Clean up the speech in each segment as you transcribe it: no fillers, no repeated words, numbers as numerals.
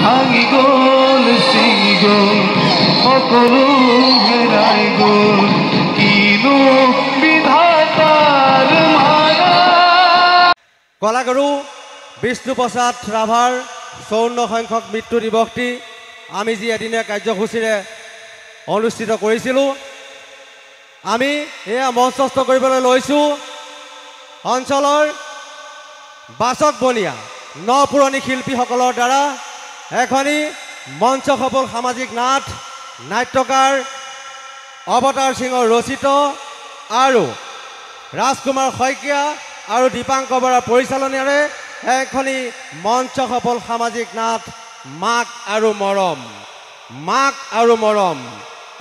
ভাঙি গ'ল ছিঙি গ'ল সকলো হেৰাই গ'ল কিনো বিধাতাৰ মায়া। কলাগুৰু বিষ্ণুপ্ৰসাদ ৰাভাৰ 54 সংখ্যক মৃত্যু দিৱসটি আমি যি এদিনীয়া কাৰ্যসূচীৰে অনুষ্ঠিত কৰিছিলোঁ, আমি এয়া মঞ্চস্থ কৰিবলৈ লৈছোঁ অঞ্চলৰ বাচক বনীয়া নপুৰণি শিল্পীসকলৰ দ্বাৰা এখনি মঞ্চ সফল সামাজিক নাট নাট্যকাৰ অৱতাৰ সিঙৰ ৰচিত আৰু ৰাজকুমাৰ শইকীয়া আৰু দীপাংকৰ বৰাৰ পৰিচালনাৰে এখনি মঞ্চ সফল সামাজিক নাট মাক আৰু মৰম। মাক আৰু মৰম।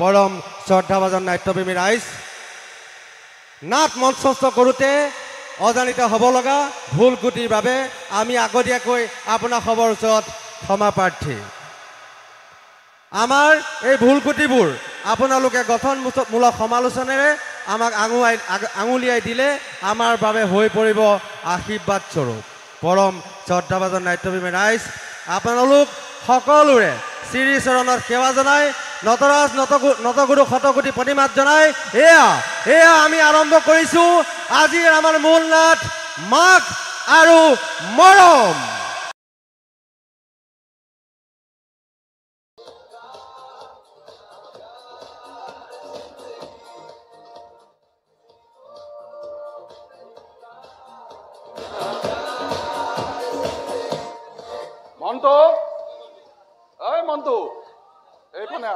পৰম শ্ৰদ্ধাভাজন নাট্যপ্ৰেমী ৰাইজ, নাট মঞ্চস্থ কৰোঁতে অজানিত হ'ব লগা ভুল ক্ৰুটিৰ বাবে আমি আগতীয়াকৈ আপোনাসৱৰ ওচৰত ক্ষমা প্ৰাৰ্থী। আমাৰ এই ভুল ক্ৰুটিবোৰ আপোনালোকে গঠনমূলক সমালোচনেৰে আমাক আঙুলিয়াই দিলে আমাৰ বাবে হৈ পৰিব আশীৰ্বাদ স্বৰূপ। পৰম শ্ৰদ্ধাভাজন নাট্যপ্ৰেমী ৰাইজ, আপোনালোক সকলোৰে শ্ৰীচৰণত সেৱা জনাই নটৰাজ নটগুৰু শতকোটি প্ৰতিমাত জনাই এয়া আমি আৰম্ভ কৰিছোঁ আজিৰ আমাৰ মূল নাট মাক আৰু মৰম। মন্টু, ঐ মন্টু, এইফালে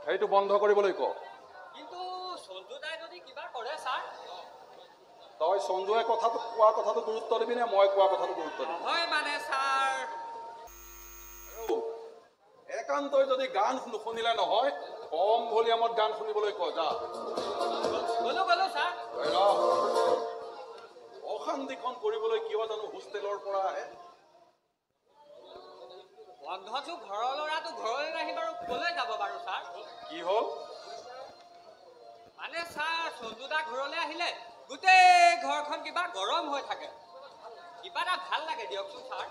সেইটো বন্ধ কৰিবলৈ ক। কিন্তু সঞ্জুদাই যদি কিবা কৰে ছাৰ। তই সঞ্জুৱে কোৱা কথাটো গুৰুত্ব দিবি নে মই কোৱা কথাটো গুৰুত্ব দিবি? হয় মানে ছাৰ, একান্তই যদি গান নুশুনিলে নহয়, কম ভলিউমত গান শুনিবলৈ ক। যা গলো ছাৰ। অশান্তিখন কৰিবলৈ কিয় জানো হোষ্টেলৰ পৰা আহে। বন্ধটো ঘৰৰ ল'ৰাটো ঘৰলৈ নাহি বাৰু কলৈ যাব বাৰু ছাৰ? কি হ'ল? মানে ছাৰ সঞ্জুদা ঘৰলৈ আহিলে গোটেই ঘৰখন কিবা গৰম হৈ থাকে। কিবা এটা ভাল লাগে দিয়কচোন ছাৰ।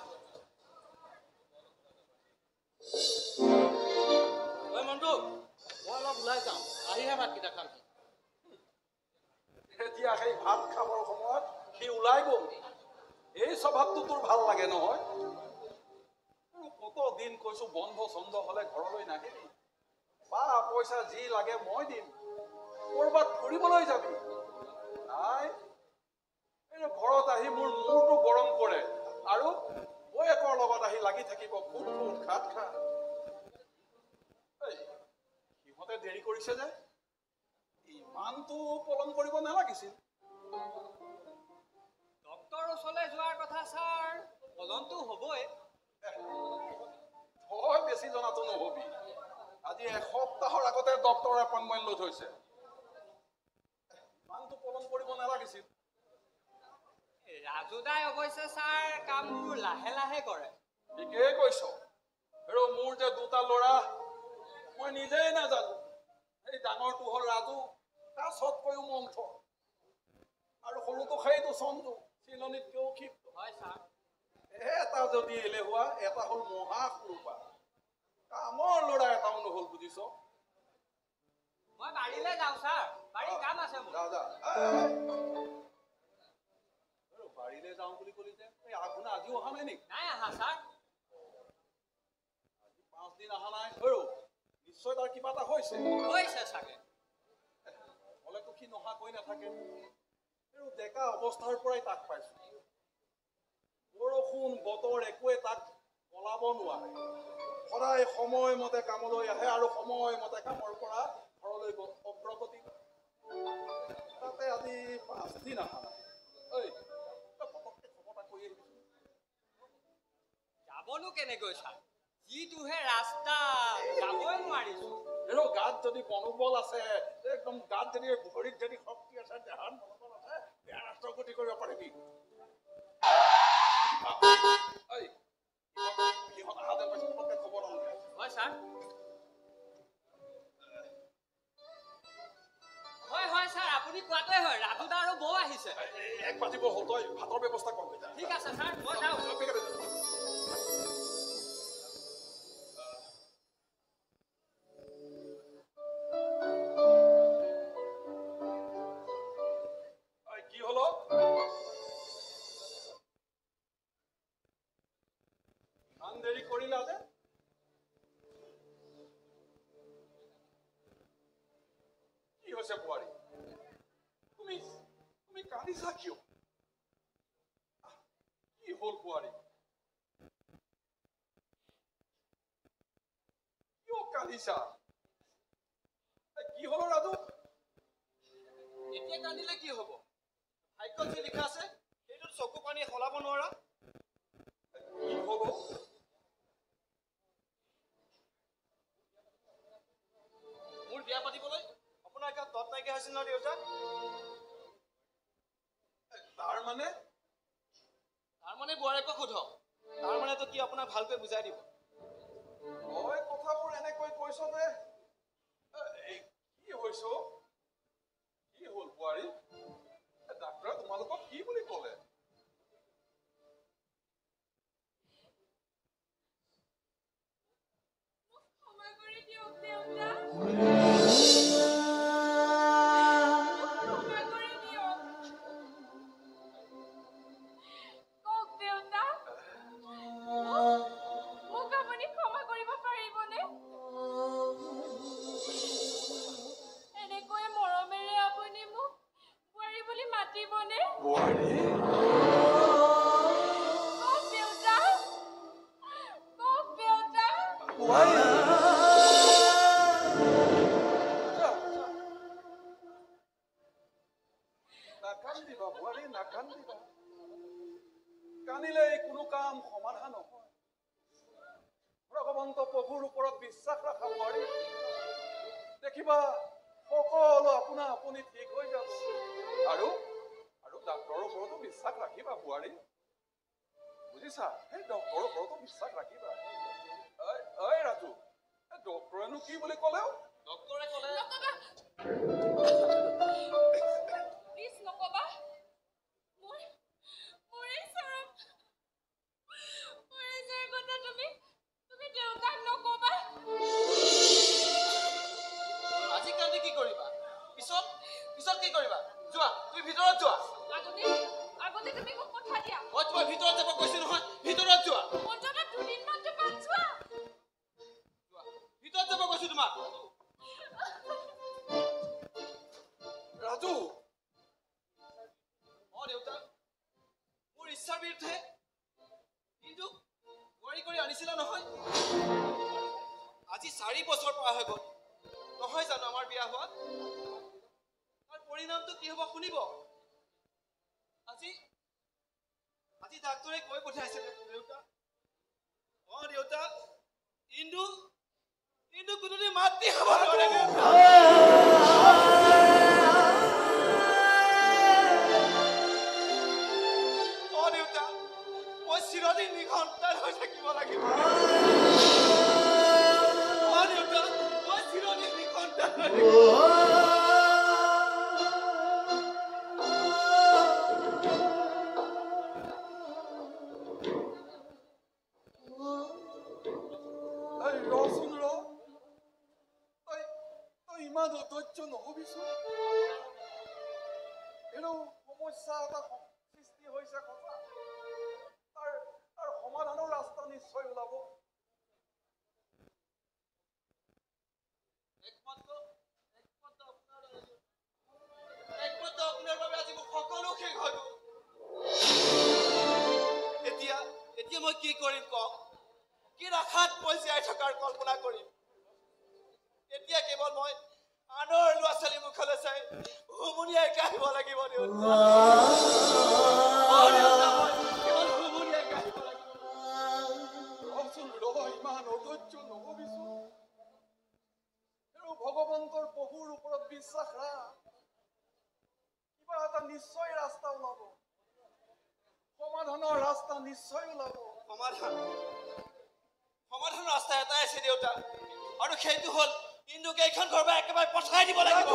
মন্টু, মই অলপ ওলাই যাওঁ, আহিহে ভাতকেইটা খাম। এতিয়া সেই ভাত খাবৰ সময়ত সি ওলাই গ'ল। এই স্বভাৱটো তোৰ ভাল লাগে নহয়? কত দিন কৈছো বন্ধ চন্ধ হলে ঘৰলৈ নাহিবি, বা পইচা যি লাগে মই দিম, কৰবাত ফুৰিবলৈ যাবি। নাই, ঘৰত আহি মোৰ মূৰটো গৰম কৰে আৰু বৌয়েকৰ লগত আহি লাগি থাকিব খুব খুব খাত খা। সিহঁতে দেৰি কৰিছে যে, ইমানটো পলম কৰিব নালাগিছিল। ডক্টৰৰ ওচৰলৈ যোৱাৰ কথা ছাৰ, পলমটো হ'বই। তই বেছি জনাটো নহবি। আজি এসপ্তাহৰ আগতে ডক্টৰ এপইণ্টমেণ্ট লৈ থৈছে। ইমানটো পলম কৰিব নালাগিছিল। ৰাজুদাই অৱশ্যে ছাৰ কামবোৰ লাহে লাহে কৰে। ঠিকেই কৈছ। আৰু মোৰ যে দুটা ল'ৰা, মই নিজেই নাজানো। এই ডাঙৰটো হ'ল ৰাজু, কাছতকৈও মন্থ, আৰু সৰুটো সেইটো চন্দু, চিলনিতকৈও ক্ষিপ্ত। হয় ছাৰ। এটা যদি এলেহুৱা, এটা হ'ল মহা সুৰূপা। কামৰ ল'ৰা এটাও নহ'ল, বুজিছ? মই বাৰীলৈ যাওঁ ছাৰ, বাৰীৰ কাম আছে মোৰ। যা। বাৰীলৈ যাওঁ বুলি ক'লি যে, এই আঘোনা আজিও অহা নাই নেকি? নাই আহা ছাৰ। আজি 5 দিন অহা নাই। নিশ্চয় তাৰ কিবা এটা হৈছে চাগে। হ'লেতো সি নহাকৈ নাথাকে। ডেকা অৱস্থাৰ পৰাই তাক পাইছো। বৰষুণ বতৰ একোৱে তাক পলাব নোৱাৰে। সদায় সময়মতে কামলৈ আহে আৰু সময়মতে কামৰ পৰা ঘৰলৈ অগ্ৰগতি। তাতে আজি 5 দিন অহা নাই। পটককে খবৰ এটা কৰি আহিবিচোন। যাবনো কেনেকৈ ছাৰ, যিটোহে ৰাস্তা, যাবই নোৱাৰিছো। গাত যদি মনোবল আছে, একদম গাত যদি ভৰিত যদি শক্তি আছে, দেহাত মনোবল আছে, বেয়া ৰাস্তা গতি কৰিব পাৰিবি। হয় ছাৰ। হয় ছাৰ আপুনি কোৱাটোৱে হয় ৰাজু দা আৰু বৌ আহিছে এক বাজিব হ'ল তই ভাতৰ ব্যৱস্থা কৰ হৈ যা ঠিক আছে ছাৰ মই যাওঁ কি হলো কাম দেৰি কৰিলা যে কি হৈছে বোৱাৰী তুমি তুমি কান্দিছা কিয় কি হল বোৱাৰী কিয় কান্দিছা কি হলো ৰাজু এতিয়া কান্দিলে কি হ'ব ভাগ্যত যি লিখা আছে সেইটো চকু পানী সলাব নোৱাৰা কি হব মোৰ বিয়া পাতিবলৈ আপোনাৰ এতিয়া তৎ নাইকিয়া হৈছিল ন দেউতা তাৰ মানে বোৱাৰীকক সোধক তাৰ মানেতো কি আপোনাক ভালকৈ বুজাই দিব তই কথাবোৰ এনেকৈ কৈছ যে কি হৈছ কি হল বোৱাৰী ডাক্তৰে তোমালোকক কি বুলি ক'লে নাকান্দিবা বোৱাৰী নাকান্দিবা কান্দিলে কোনো কাম সমাধান নহয় ভগৱন্ত প্ৰভুৰ ওপৰত বিশ্বাস ৰাখা বোৱাৰী দেখিবা সকলো আপোনা আপুনি ঠিক হৈ যাব আৰু ডাক্তৰৰ ওপৰতো বিশ্বাস ৰাখিবা বোৱাৰী বুজিছা সেই ডক্তৰৰ ওপৰতো বিশ্বাস ৰাখিবা ঐ ৰাজু ডক্তৰেনো কি বুলি ক'লেও ডক্তৰে ক'লে আজি কান্দি কি কৰিবা পিছত কি কৰিবা যোৱা তুমি ভিতৰত যোৱা আগতে তুমি মোক কথা দিয়া মই তোমাৰ ভিতৰত যাব কৈছো নহয় ভিতৰত যোৱা অন্তত দুদিনমান পাঁচ যোৱা ভিতৰত যাব কৈছো তোমাক ৰাজু দেউতা মোৰ ইচ্ছাৰ বিৰুদ্ধে কিন্তু বোৱাৰী কৰি আনিছিলা নহয় আজি 4 বছৰ পৰা হৈ গ'ল নহয় জানো আমাৰ বিয়া হোৱা তাৰ পৰিণামটো কি হ'ব শুনিব আজি ডাক্তৰে কৈ পঠাইছে দেউতা দেউতা ইন্দু কোনোদিন মাত দি হ'ব নোৱাৰে দেউতা মই চিৰদিন নিঘণ্টাৰ হৈ থাকিব লাগিব দেউতা মই চিৰদিন নিঘণ্টাৰ হৈ ইমান অধৈৰ্য নহবিছো এনে সমস্যা এটা সৃষ্টি হৈছে কথা তাৰ সমাধানৰ ৰাস্তা নিশ্চয় ওলাব একমাত্ৰ আপোনাৰ বাবে আজি মোৰ সকলো শেষ হৈ গ'ল এতিয়া মই কি কৰিম কওক কি আশাত মই জীয়াই থকাৰ কল্পনা কৰিম এতিয়া কেৱল মই আনৰ ল'ৰা ছোৱালী মুখলৈ চাই হুমুনিয়াই গাহিব লাগিব দেউতা কেৱল হুমুনিয়াই গাহিব লাগিব ইমান অধৈৰ্য নহবিছো ভগৱন্তৰ প্ৰভুৰ ওপৰত বিশ্বাস ৰাখ কিবা এটা নিশ্চয় ৰাস্তা ওলাব সমাধানৰ ৰাস্তা নিশ্চয় ওলাব সমাধানৰ ৰাস্তা এটাই আছে দেউতা আৰু সেইটো হ'ল ইন্দুক এইখন ঘৰৰ পৰা একেবাৰে পঠাই দিব লাগিব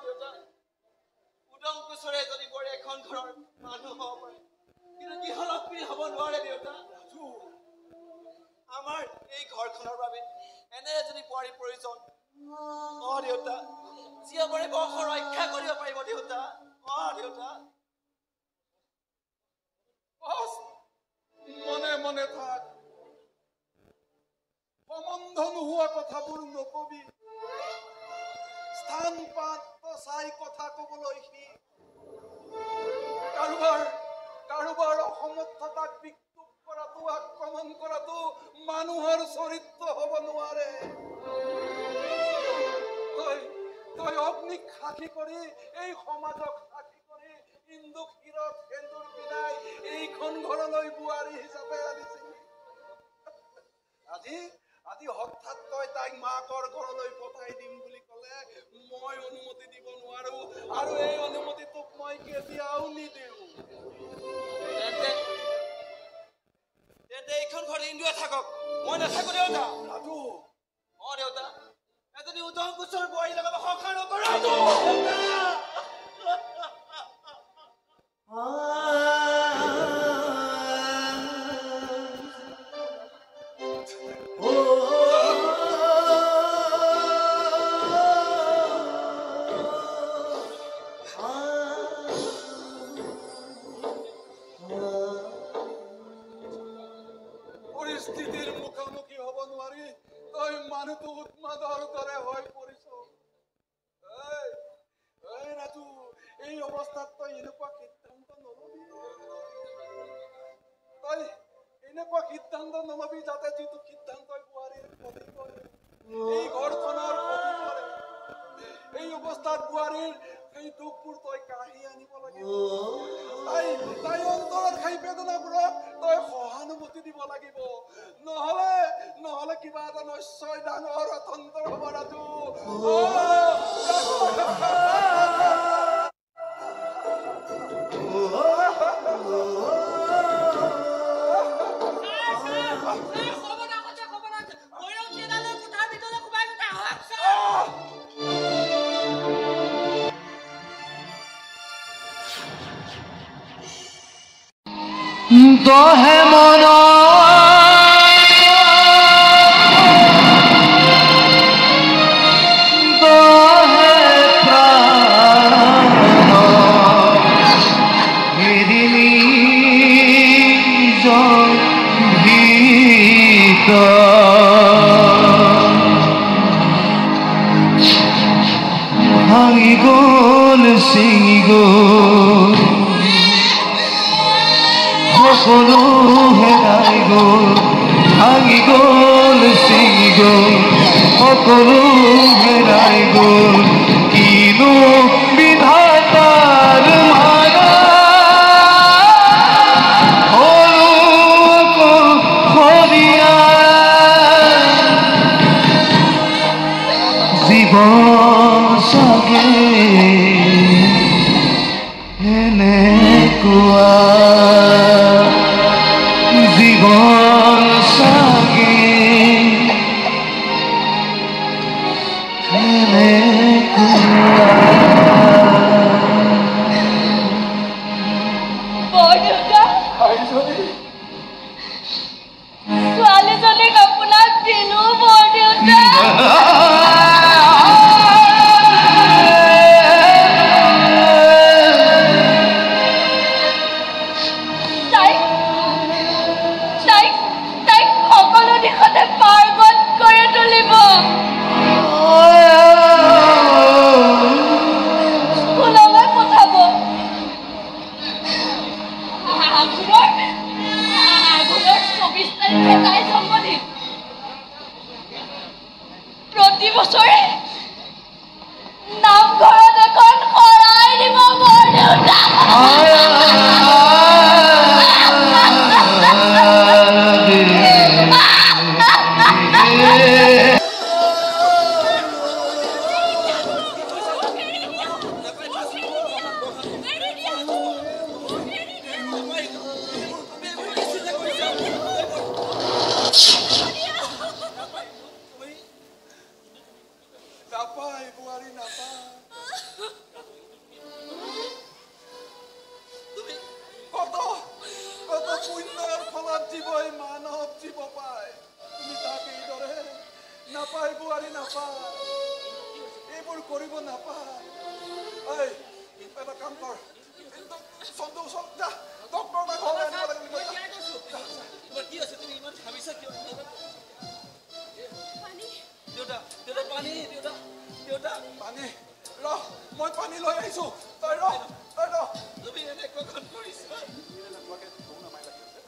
দেউতা উদং কুচৰে যদি বৰ এখন ঘৰৰ মানুহ হ'ব পাৰে কিন্তু গৃহলক্ষ্মী হ'ব নোৱাৰে দেউতা আমাৰ এই ঘৰখনৰ বাবে এনে এজনী বোৱাৰীৰ প্ৰয়োজন দেউতা যিয়ে পাৰে বংশ ৰক্ষা কৰিব পাৰিব দেউতা দেউতা মনে মনে থাক সম্বন্ধ নোহোৱা কথাবোৰ নকবি স্থান পাত্ৰ চাই কথা কবলৈ কাৰোবাৰ অসমৰ্থতাক বিক্ষোভ কৰাটো আক্ৰমণ কৰাটো মানুহৰ চৰিত্ৰ হ'ব নোৱাৰে তই অগ্নিক সাক্ষী কৰি এই সমাজক সাক্ষী কৰি ইন্দুক শিৰত সেন্দুৰ পিনাই এইখন ঘৰলৈ বোৱাৰী হিচাপে আনিছিলি আজি হঠাৎ তই তাইক মাকৰ ঘৰলৈ পঠাই দিম বুলি ক'লে মই অনুমতি দিব নোৱাৰো আৰু এই অনুমতি তোক মই কেতিয়াও নিদিওঁ তেন্তে এইখন ঘৰত ইন্দুৱে থাকক মই নাথাকো দেউতা ৰাজু দেউতা এজনী উদং কুচৰ বোৱাৰীৰ লগত সংসাৰ নকৰা পৰিস্থিতিৰ মুখামুখি হ'ব নোৱাৰি তই মানুহটো উন্মাদৰ দৰে হৈ পৰিছ ৰাজু এই অৱস্থাত তই এনেকুৱা সিদ্ধান্ত নলবি যাতে যিটো সিদ্ধান্তই বোৱাৰীৰ ক্ষতি কৰে এই ঘৰখনৰ ক্ষতি কৰে এই অৱস্থাত বোৱাৰীৰ সেই দুখবোৰ তই কাঢ়ি আনিব লাগিব তাই অন্তৰৰ সেই বেদনাবোৰক তই সহানুভূতি দিব লাগিব নহলে কিবা এটা নিশ্চয় ডাঙৰ অতন্তৰ হ'ব ৰাজু দহে মন দহে প্ৰাণ এদিনী জন্মিত ভাঙি গ'ল ছিঙি গ'ল সকলো হেৰাই গ'ল ভাঙি গ'ল ছিঙি গ'ল সকলো হেৰাই গ'ল কিনো বিধাতাৰ মায়া সৰু অকলশৰীয়া জীৱন চাগে এনেকুৱা জীবন সাগে ছোৱালীজনীক আপোনাক দিলো বৰদেউতা পাৰ্গত কৰি তুলিব স্কুললৈ পঠাব আঘোণৰ 24 তাৰিখে তাই জন্মদিন প্ৰতি বছৰে নামঘৰত এখন শৰাই দিব বৰদেউতা নাপায় বোৱাৰী নাপায় তুমি কত কত পুণ্যৰ ফলত জীৱই মানৱ জীৱ পায় তুমি তাক এইদৰে নাপায় বোৱাৰী নাপায় এইবোৰ কৰিব নাপায় ঐ এটা কাম কৰ চন্দু ওচৰত যা ডক্টৰ এটা ঘৰলৈ আনিব লাগিব তোমাৰ কি আছে তুমি ইমান ভাবিছা কিয় দেউতা দেউতা পানী দেউতা দেউতা পানী ৰহ মই পানী লৈ আহিছো তই ৰহ তুমি এনেকুৱাখন কৰিছা এনেকুৱাকে ধুম নামাই লাগি আছে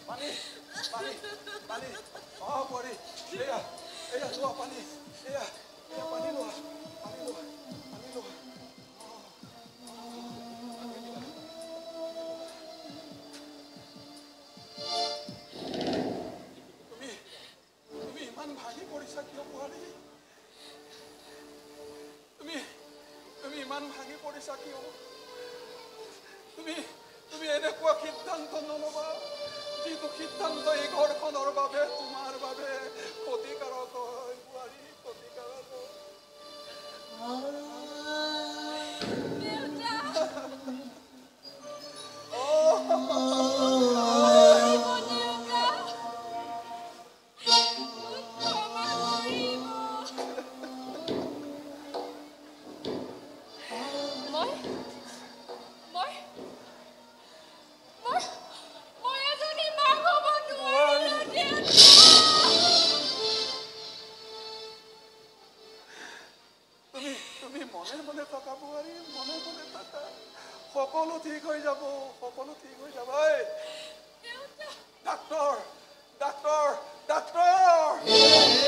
পানী পানী পানী বোৱাৰী এয়া এয়া লোৱা পানী এয়া এয়া পানী লোৱা পানী লোৱা পানী লোৱা তুমি ইমান ভাগি পৰিছা কিয় বোৱাৰী তুমি ইমান ভাগি পৰিছা কিয় তুমি এনেকুৱা সিদ্ধান্ত নল'বা যিটো সিদ্ধান্ত এই ঘৰখনৰ বাবে তোমাৰ বাবে ক্ষতিকাৰক হয় বোৱাৰী ক্ষতিকাৰক তুমি মনে মনে থকা বোৱাৰী মনে মনে থকা সকলো ঠিক হৈ যাব ঐ ডাক্তৰ ডাক্তৰ ডাক্তৰ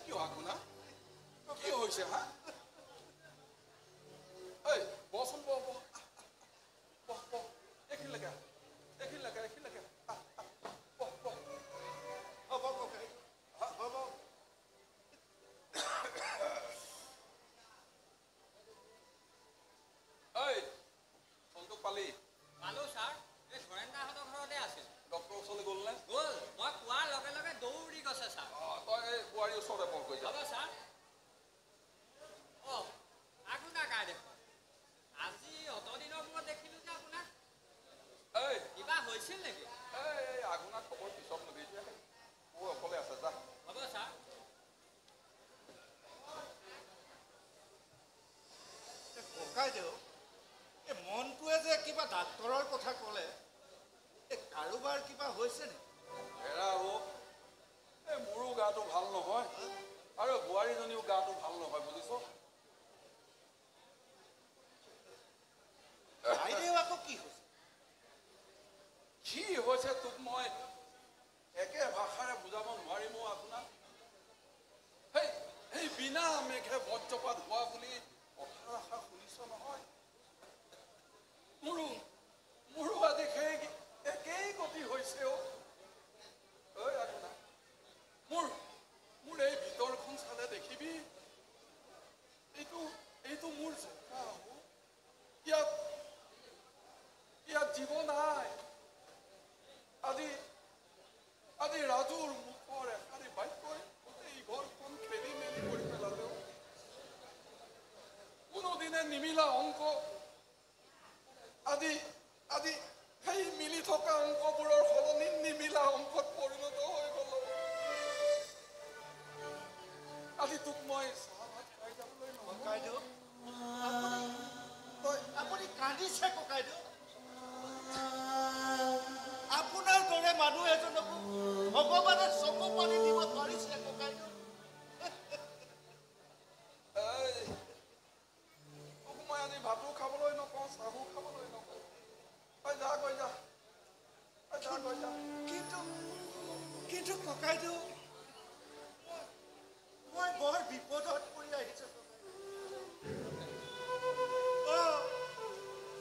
কিয় আগুনা কি হৈছে হা ঐ বচোন এইখিনি লাগে মনটোৱে যে কিবা ডাক্তৰৰ কথা ক'লে কাৰোবাৰ কিবা হৈছে নেকি মোৰো গাটো ভাল নহয় আৰু বোৱাৰীজনীও গাটো ভাল নহয় বুজিছ আকৌ কি হৈছে তোক মই একে ভাষাৰে বুজাব নোৱাৰিম আপোনাক সেই বিনা মেঘে বজ্ৰপাত হোৱা বুলি কথা শুনিছ নহয় মোৰো আজি সেই জীৱ নাই। আজি আজি ৰাজুৰ মুখৰ এষাৰি বাক্যই এই ঘৰখন খেলি মেলি কৰি পেলালেও কোনোদিনে নিমিলা অংক আজি আজি সেই মিলি থকা অংকবোৰৰ সলনি নিমিলা অংকত পৰিণত হৈ গ'ল। আজি তোক মই চাহ ভাত খাই যাবলৈ ককাইদেউ আপুনি কান্দিছে ককাইদেউ। আপোনাৰ দৰে মানুহ এজনকো ভগৱানে চকু পানী দিব পাৰিছে ককাইদেউ। তোক মই আজি ভাতো খাবলৈ নকওঁ, চাহো খাবলৈ নকওঁ। যা গৈ যা, যা গৈ যা। কিন্তু ককাইদেউ মই বৰ বিপদত পৰি আহিছো।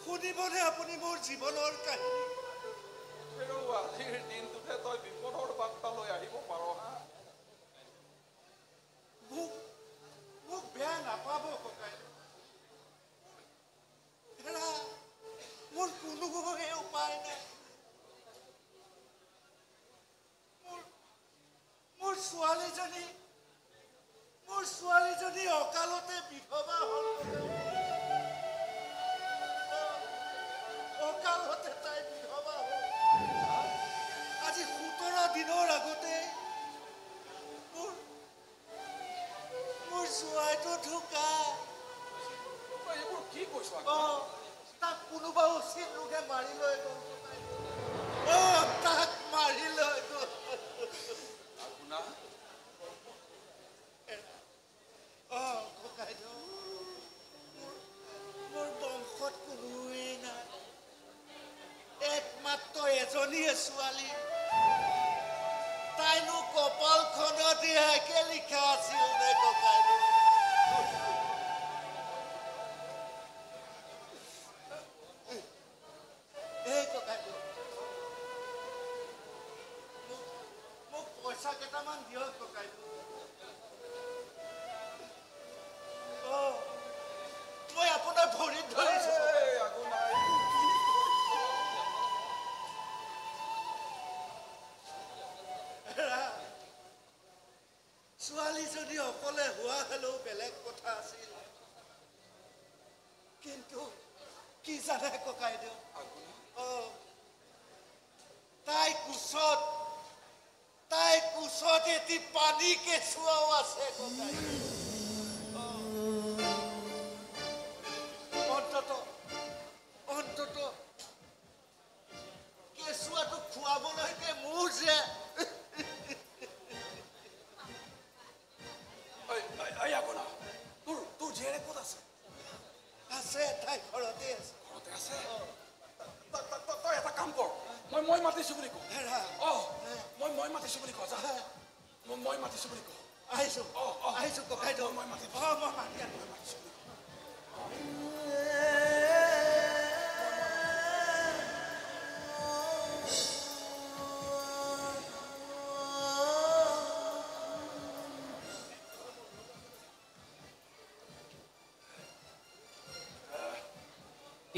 শুনিবনে আপুনি মোৰ জীৱনৰ কাহিনী? আজিৰ দিনটোতে তই বিপদৰ বাৰ্তা লৈ আহিব পাৰ হা? মোক বেয়া নাপাব ককাইদেউ। মোৰ কোনো উপায় নাই। মোৰ ছোৱালীজনী অকালতে বিধৱা হ'ল। অকালতে তাই বিধৱা হ'ল। আজি 17 দিনৰ আগতে মোৰ ছোৱালীটো ঢুকা। এইবোৰ কি কৈছ? তাক কোনোবা উচিত লোকে মাৰি লৈ গ'ল। তাক মাৰি লৈ গ'ল। ককাইদেউ মোৰ বংশত কোনোৱেই নাই। একমাত্ৰ এজনীয়ে ছোৱালী। তাইনো কপালখনত একে লিখা আছিল নে ককাইদেউ? ককাইদেউ মোক পইচা কেইটামান দিয়ক ককাইদেউ। মই আপোনাৰ ভৰিত ধৰিছো। ছোৱালীজনী অকলে হোৱা হলেও বেলেগ কথা আছিল। কিন্তু কি জানে ককাইদেউ, তাই কোচত এটি পানী কেঁচুৱাও আছে ককাইদেউ। অন্তত কেঁচুৱাটো খুৱাবলৈকে মোৰ যে তোৰ জীয়েৰে ক'ত আছে? আছে, তাই ঘৰতে আছে। ঘৰতে আছে? তই এটা কাম কৰ, মই মাতিছো বুলি কওঁ। মই মাতিছো বুলি কওঁ। মই মাতিছো বুলি কওঁ। আহিছো ককাইদেউ। মই মাতি আছো।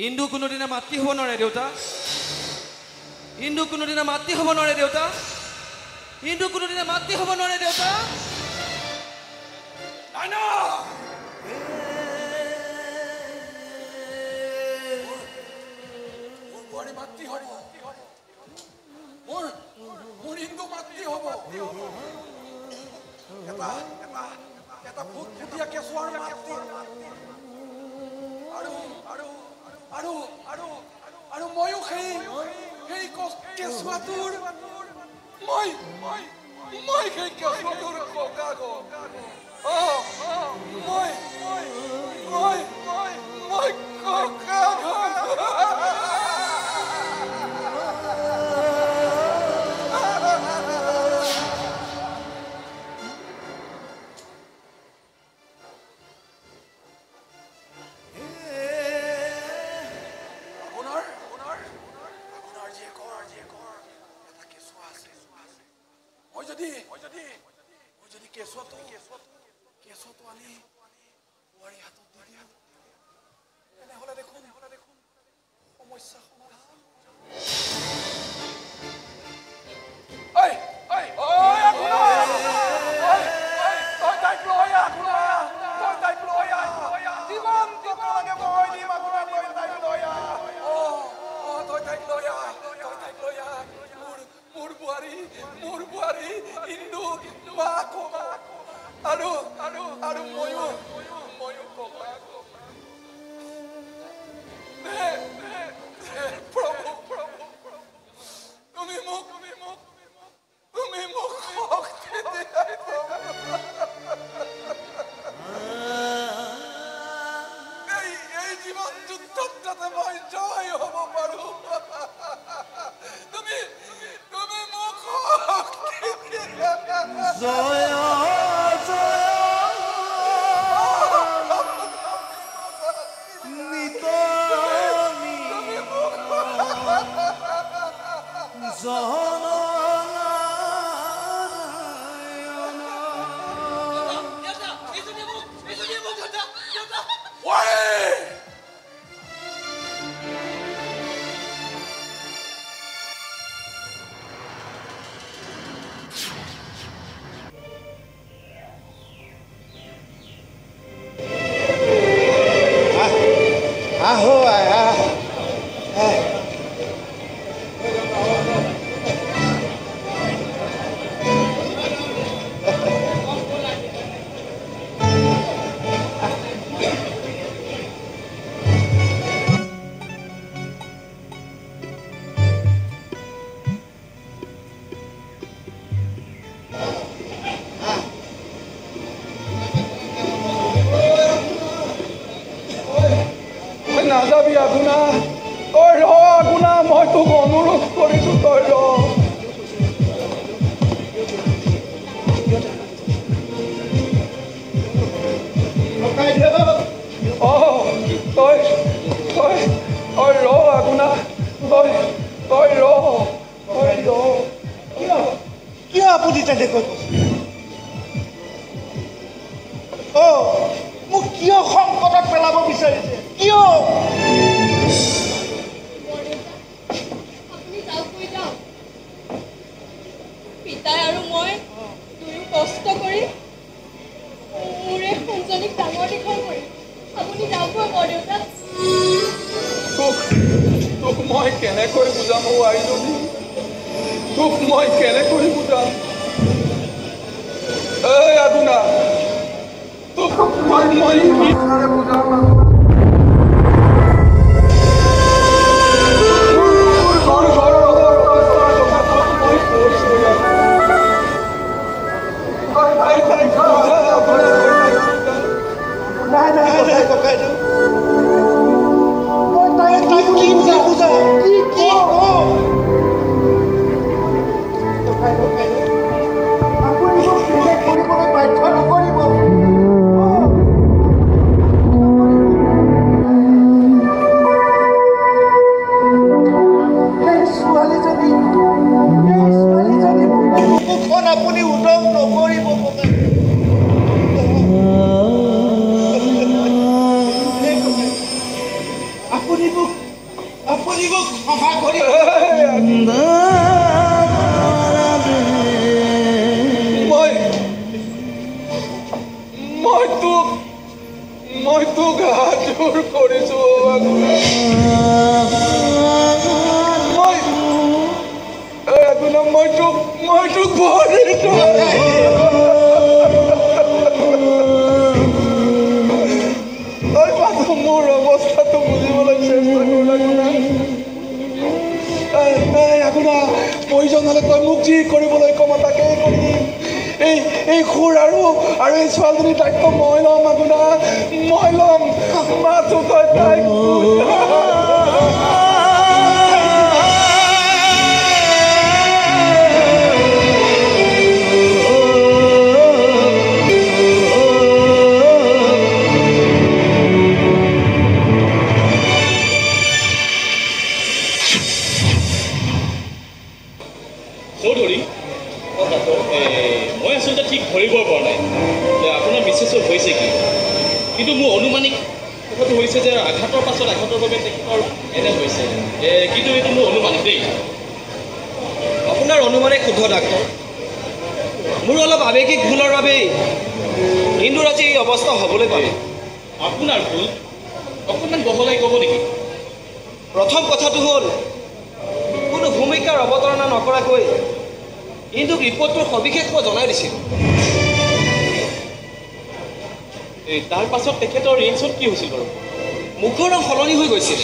ইন্দু কোনোদিনা মাতৃ হ'ব নোৱাৰে দেউতা। ইন্দু কোনোদিনা মাতৃ হ'ব নোৱাৰে দেউতা। ইন্দু কোনোদিনা মাতৃ হ'ব নোৱাৰে দেউতা। মোৰ মাতৃ হ'ব। মোৰ ইন্দু মাতৃ হ'ব। এটা ফুটফুটীয়া কেঁচুৱাৰ মাতৃ। আৰু ময়ো সেই কেঁচুৱাটোৰ মই সেই কেঁচুৱাটোৰ ককাক। মই ককাক। কেঁচুৱাটো আনি বোৱাৰী হাতত দি দিওঁ, তেনেহ'লে দেখোন সমস্যা সমাধান। মোৰ বোৱাৰী ইন্দু মা কবা আৰু ময়ো কবা প্ৰভু তুমি মোক শক্তি দিয়া এই জীৱন যুদ্ধত যাতে মই জয় হ'ব পাৰো তুমি মোক শক্তি দিয়া জয় আহো নাযাবি আগুনা তই ৰ আগুনা মই তোক অনুৰোধ কৰিছো তই ৰ তই ৰ আগুনা তই ৰ কিয় আপুনি তেনেকৈ মোক কিয় সংকটত পেলাব বিচাৰিছে কিয় আপুনি যাওক যাওক পিতাই আৰু মই দুয়ো কষ্ট কৰি মোৰ এই সন্তানীক ডাঙৰ দীঘল কৰি আপুনি যাওক বৰদেউতা তোক মই কেনেকৈ বুজাম আইজনী তোক মই কেনেকৈ বুজাম এই আগুনা তোক মই বুজাম আপুনি উদং নকৰিব আপুনি মোক ক্ষমা কৰি মই তোক হাত জোৰ কৰিছো মই তোক ভৰিছো তই পাছো মোৰ অৱস্থাটো বুজিবলৈ চেষ্টা আগুনা প্ৰয়োজন হ'লে তই মোক যি কৰিবলৈ কম তাকেই কৰিম এই সুৰ আৰু এই ছোৱালীজনীৰ দায়িত্ব মই ল'ম আগুনা মই ল'ম মাথো তই তাইক চৌধুৰী মই আচলতে ঠিক ধৰিব পৰা নাই যে আপোনাৰ মিছেছৰ হৈছে কি কিন্তু মোৰ অনুমানিক কথাটো হৈছে যে আঘাতৰ পাছত আঘাতৰ বাবে তেখেতৰ এনে হৈছে কিন্তু এইটো মোৰ অনুমানিক দেই আপোনাৰ অনুমানিক শুদ্ধ ডাক্তৰ মোৰ অলপ আৱেগিক ভুলৰ বাবেই ইন্দুৰ আজি এই অৱস্থা হ'বলৈ পালে আপোনাৰ ভুল অকণমান বহলাই ক'ব নেকি প্ৰথম কথাটো হ'ল কোনো ভূমিকাৰ অৱতাৰণা নকৰাকৈ কিন্তু ৰিপৰ্টটোৰ সবিশেষ মই জনাই দিছিলোঁ। তাৰ পাছত তেখেতৰ ৰিয়েকশ্যন কি হৈছিল বাৰু? মুখৰ ৰং সলনি হৈ গৈছিল,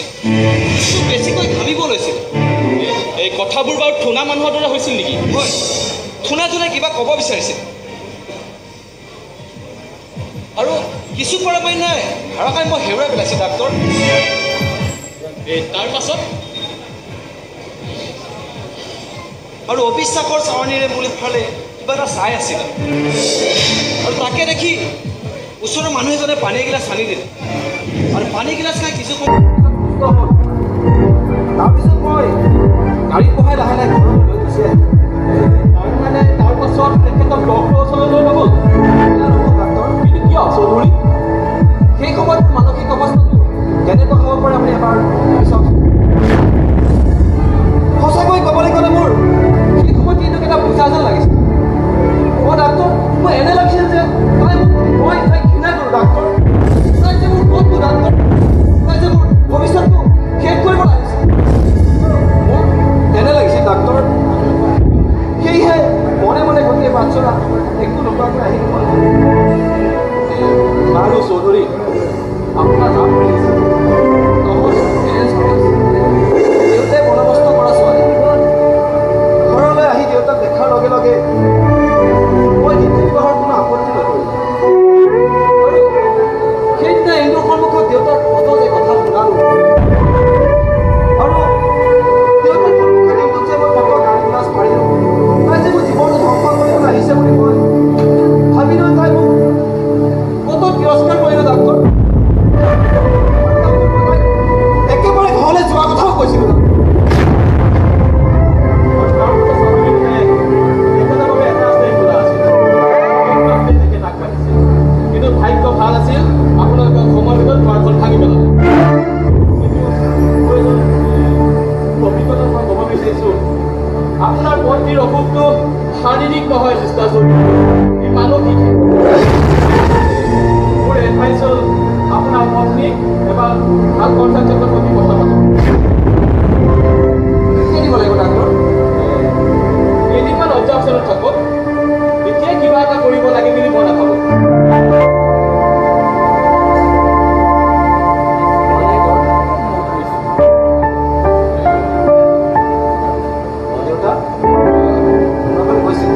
বেছিকৈ ঘামিব লৈছিল। এই কথাবোৰ বাৰু থুনা মানুহৰ দৰে হৈছিল নেকি? হয়, থুনা থুনাই কিবা ক'ব বিচাৰিছিল আৰু কিছু পৰিমাণে ভাৰসাম্য হেৰুৱাই পেলাইছে ডাক্তৰ। তাৰ পাছত আৰু অবিশ্বাসৰ চাৱনিৰে মোৰ ফালে কিবা এটা চাই আছিল আৰু তাকে দেখি ওচৰৰ মানুহ এজনে পানী এগিলাচ আনি দিলে আৰু পানী গিলাচ খাই কিছু সময় সুস্থ হ'ল। তাৰপিছত মই গাড়ীত বহাই লাহে লাহে ঘৰলৈ লৈ গুচি আহিলোঁ। তাৰ পাছত তেখেতক ডক্টৰৰ ওচৰলৈ লৈ নগ'ল? ডাক্তৰ, কিন্তু কিয় চৌধুৰী? সেই সময়ত মানসিক অৱস্থাটো কেনেকুৱা হ'ব পাৰে আপুনি এবাৰ ভাবি চাওকচোন। সঁচাকৈ ক'বলৈ গ'লে মোৰ সেই সময়ত কিন্তু এটা বুজা যেন লাগিছিল। ডাক্তৰ, মই এনে লাগিছিল যে মই তাইক ঘৃণা কৰোঁ ডাক্তৰ। তাই যে মোৰ বন্ধু ডাক্তৰ, তাই যে মোৰ ভৱিষ্যতটো শেষ কৰিব লাগিছিল। মোৰ এনে লাগিছিল ডাক্তৰ। সেয়েহে মনে মনে গোটেই বাচ্চৰা একো নোকোৱাকৈ আহি গ'ল। বাৰু চৌধুৰী, আপোনাৰ নাম কি আছে? দেউতাই বন্দবস্ত কৰা ছোৱালী। ঘৰলৈ আহি দেউতাক দেখাৰ লগে লগে মই নীতি বিবাহৰ কোনো আপত্তি নকৰিলোঁ। আৰু সেইদিনা এন্দুৰ সন্মুখত দেউতাক ফটো যে কথা শুনালোঁ আৰু দেউতাৰ সন্মুখত এন্দুক যে মই ফটো গালি গালাজ মাৰিলোঁ, তাই যে মোৰ জীৱনটো ধ্বংস কৰিবলৈ আহিছে বুলি মই ভাবিলৈ তাই মোক কত তিৰস্কাৰ কৰিলে ডাক্তৰ। একেবাৰে ঘৰলৈ যোৱা কথাও কৈছিলোঁ। কিন্তু ভাগ্য ভাল আছিল, আপোনালোকৰ সময়ৰ ভিতৰত ঘৰখন ভাঙি পেলালে। অভিজ্ঞতাৰ পৰা ক'ব বিচাৰিছোঁ, আপোনাৰ পত্নীৰ অসুখটো শাৰীৰিক নহয় চিষ্টা চৌধুৰী, মানসিক। মোৰ এডভাইচ হ'ল আপোনাৰ পত্নীক এবাৰ ভাল কনচালটেণ্টৰ প্ৰতি কথা পাতক। কি দিব লাগিব ডাক্তৰ? কেইদিনমান অবজাৰ্ভেশ্যনত থাকক, এতিয়াই কিবা এটা কৰিব লাগে বুলি মই নাভাবোঁ। দেউতা আপুনি কৈছিল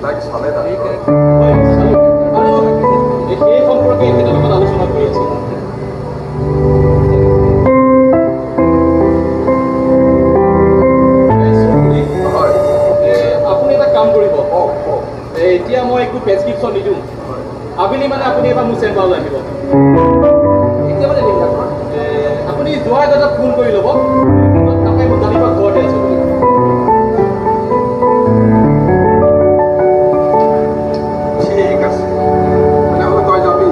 তাইক চালে আৰু সেই সম্পৰ্কে এখেতৰ লগত আলোচনা কৰি আছে। আপুনি এটা কাম কৰিব, এতিয়া মই একো প্ৰেছক্ৰিপশ্যন নিদিওঁ। আবেলি মানে আপুনি এবাৰ মোৰ চেম্বাৰলৈ আহিব। এতিয়া মানে দিম ডাক্তৰ। আপুনি যোৱাৰ আগতে ফোন কৰি ল'ব, তাকে মোক জানিব ঘৰতে আছোঁ বুলি। ঠিক আছে, তেনেহ'লে তই যাবি।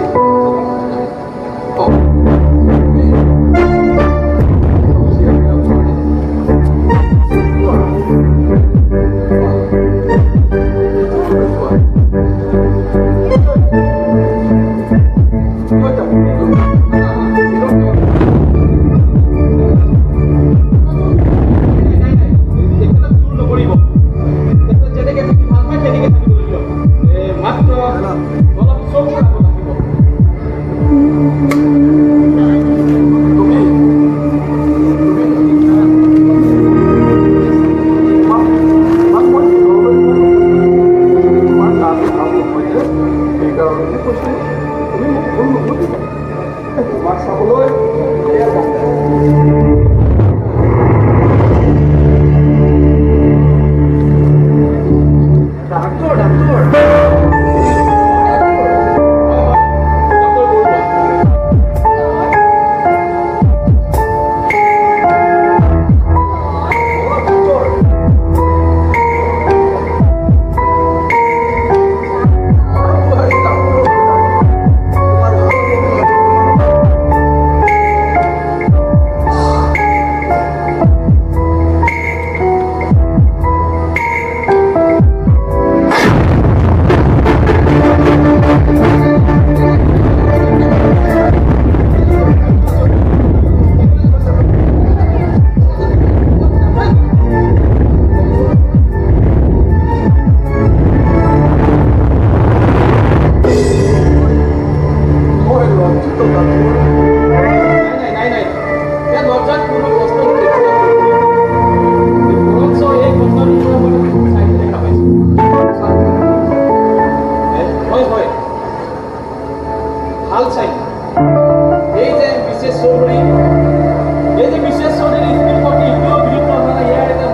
চৌধুৰী এই যে মিছেছ চৌধুৰী স্পীড ফৰ্টি ইটোও বিলুপ্ত হোৱা নাই ইয়াৰ এটা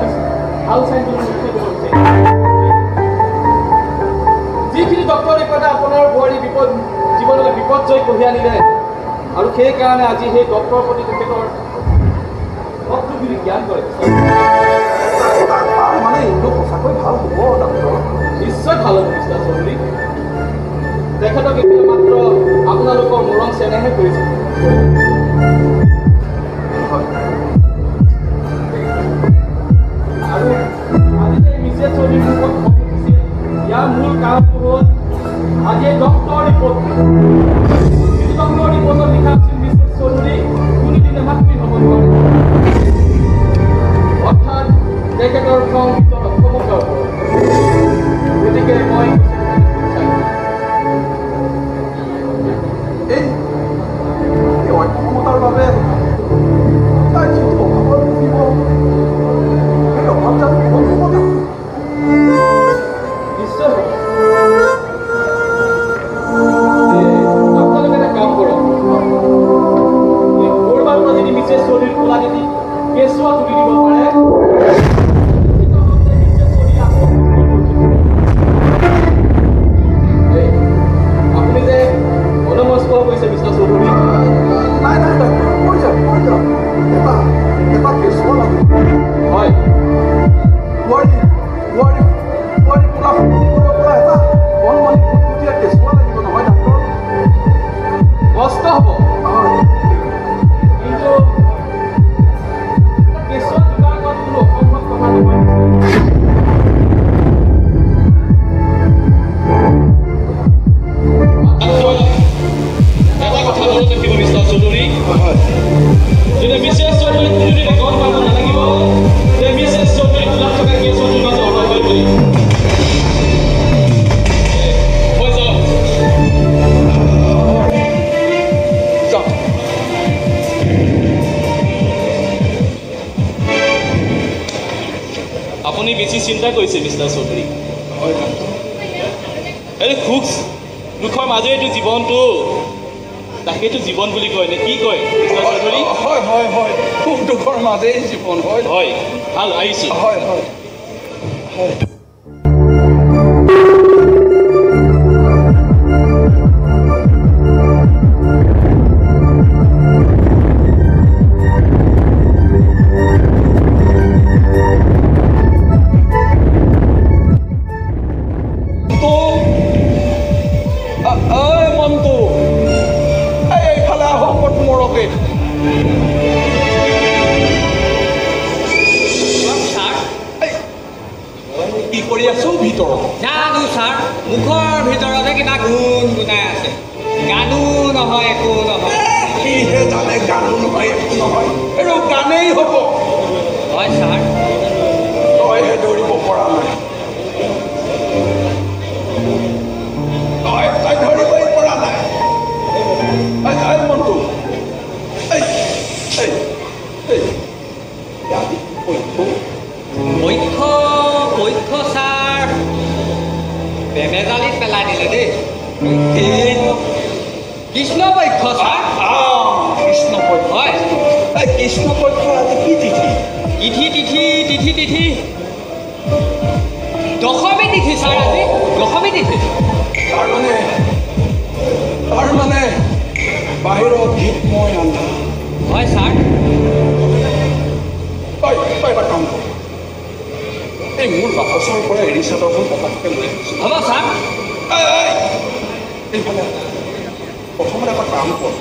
ভাল চাইন যিখিনি ডক্টৰ ৰিপৰ্টে আপোনাৰ বোৱাৰী জীৱনলৈ বিপৰ্যয় কঢ়িয়াই আনিলে আৰু সেইকাৰণে আজি সেই ডক্টৰৰ প্ৰতি তেখেতৰ ভক্তি বুলি জ্ঞান কৰে মানে এইটো সঁচাকৈ ভাল হ'ব ডাক্তৰ নিশ্চয় ভাল হ'ব মিষ্টাৰ চৌধুৰী তেখেতক এতিয়া মাত্ৰ আপোনালোকৰ মৰম চেনেহে কৰিছে আৰু আজি যে মিছেছ চৌধুৰীৰ ওপৰত খং উঠিছে ইয়াৰ মূল কাৰণটো হ'ল আজি এই ডক্টৰ ৰিপৰ্ট ডক্টৰ ৰিপৰ্টত লিখা আছিল মিছেছ চৌধুৰী কোনোদিনে মাতৃ হ'ব নোৱাৰে অৰ্থাৎ তেখেতৰ খং ভিতৰত সমস্যা হ'ব গতিকে মই এই অক্ষমতাৰ বাবে তাৰ যিটো অভাৱত ভুগিব সেই অভাৱ জানো কম হ'ব জানো নিশ্চয় আপোনালোকে এটা কাম কৰক ক'ৰবাৰ পৰা যদি মিছেছ চৌধুৰীৰ কোলা যদি কেঁচুৱা তুলি দিব পাৰে আপুনি যে মনমস্ক কৰিছে মিষ্টাৰ চৌধুৰী নাই নাই ডাক্তৰ কৈ যাওক এটা কেঁচুৱা লাগিব হয় বোৱাৰী কোলা কৰিব পৰা এটা কণমানি ফুটফুটীয়া কেঁচুৱা লাগিব নহয় ডাক্তৰ কষ্ট হ'ব কিন্তু কেঁচুৱা যোগাৰ কৰাটো কোনো অসম্ভৱ কথা নহয় এটা কথা মনত ৰাখিব মিষ্টাৰ চৌধুৰী যদি মিছেছ চৌধুৰীক যদি গম পাব নালাগিব যে মিছেছ চৌধুৰী কোলাত থকা কেঁচুৱাটোৰ মাজত অনা হয় বুলি হৈ যাওক আপুনি বেছি চিন্তা কৰিছে মিষ্টাৰ চৌধুৰী এই সুখ দুখৰ মাজেৰেতো জীৱনটো তাকেতো জীৱন বুলি কয় নে কি কয় মিষ্টাৰ চৌধুৰী হয় হয় হয় সুখ দুখৰ মাজেই জীৱন হয় হয় ভাল আহিছোঁ হয় হয় হয় জানো ছাৰ মুখৰ ভিতৰতে কিবা গুণগুণাই আছে গানো নহয় একো নহয় সিহে জানে গানো নহয় একো নহয় এইটো গানেই হ'ব হয় ছাৰ তইহে দৌৰিব পৰা নাই তই ধৰিবই পৰা নাই মনটো পক্ষ ছাৰ বেমেজালিত পেলাই দিলে দেই কৃষ্ণ পক্ষ ছাৰ কৃষ্ণ পক্ষ হয় কৃষ্ণ পক্ষ আজি কি তিথি তিথি দশমী তিথি ছাৰ আজি দশমী তিথি তাৰমানে বাহিৰত গীতময় আন্ধা হয় ছাৰ তই এটা কাম কৰ এই মোৰ বাকচৰ পৰা এৰি চাদৰখন পকাতকৈ লৈ আহিছোঁ হ'ব ছাৰ এইফালে প্ৰথমতে এটা কাম কৰ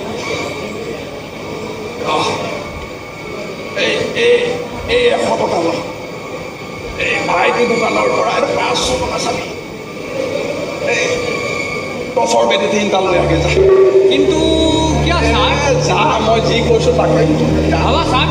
এই 100 টকা লওঁ এই ভাইটি দোকানৰ পৰা 500 টকা চাবি এই গছৰ বেদি 3টা লৈ আগে যা কিন্তু কিয় ছাৰ যা মই যি কৈছোঁ তাকে হ'ব ছাৰ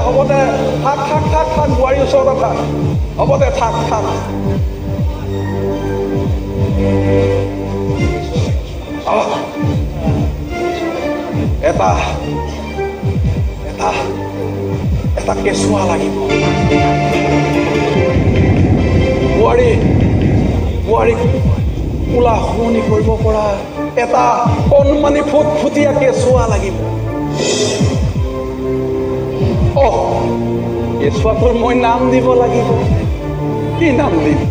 হ'ব দে ওচৰতে থাক হ'ব দে থাক থাক এটা এটা এটা কেঁচুৱা লাগিব বোৱাৰীক কোলা শুৱনি কৰিব পৰা এটা কণমানি ফুটফুটীয়া কেঁচুৱা লাগিব কেঁচুৱাটোৰ মই নাম দিব লাগিব কি নাম দিম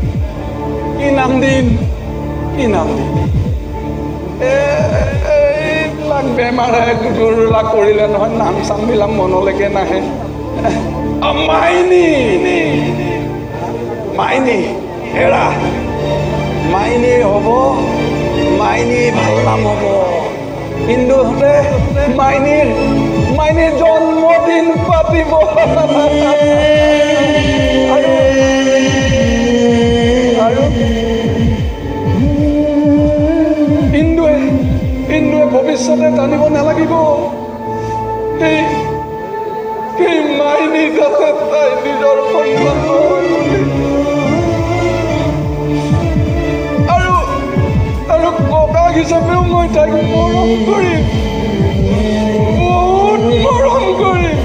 এইবিলাক বেমাৰে গুৰুলা কৰিলে নহয় নাম চামবিলাক মনলৈকে নাহে মাইনী হেৰা মাইনী হ'ব মাইনী ভাল নাম হ'ব হিন্দুহঁতে মাইনীৰ জন্মদিন পাতিব আৰু হিন্দুৱে ভৱিষ্যতে জানিব নালাগিব সেই মাইনী যাতে তাই নিজৰ সন্তান নহয় আৰু ককাক হিচাপেও মই তাইক মৰম কৰিম বহুত মৰম কৰিম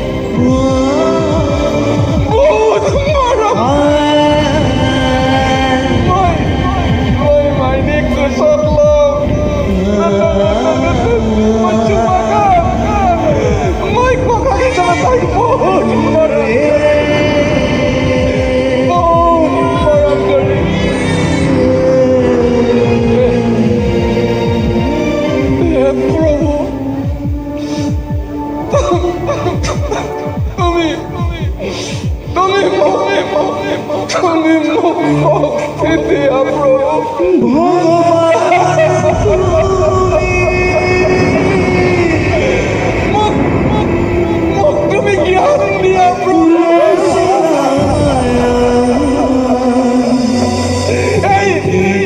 বহুত মৰম মই মাইনীক কোচত লম মই ককাক হিচাপে তাইক বহুত মৰম কৰিম প্ৰভু তুমি মোক শক্তি দিয়া প্ৰভু মোক তুমি জ্ঞান দিয়া প্ৰভু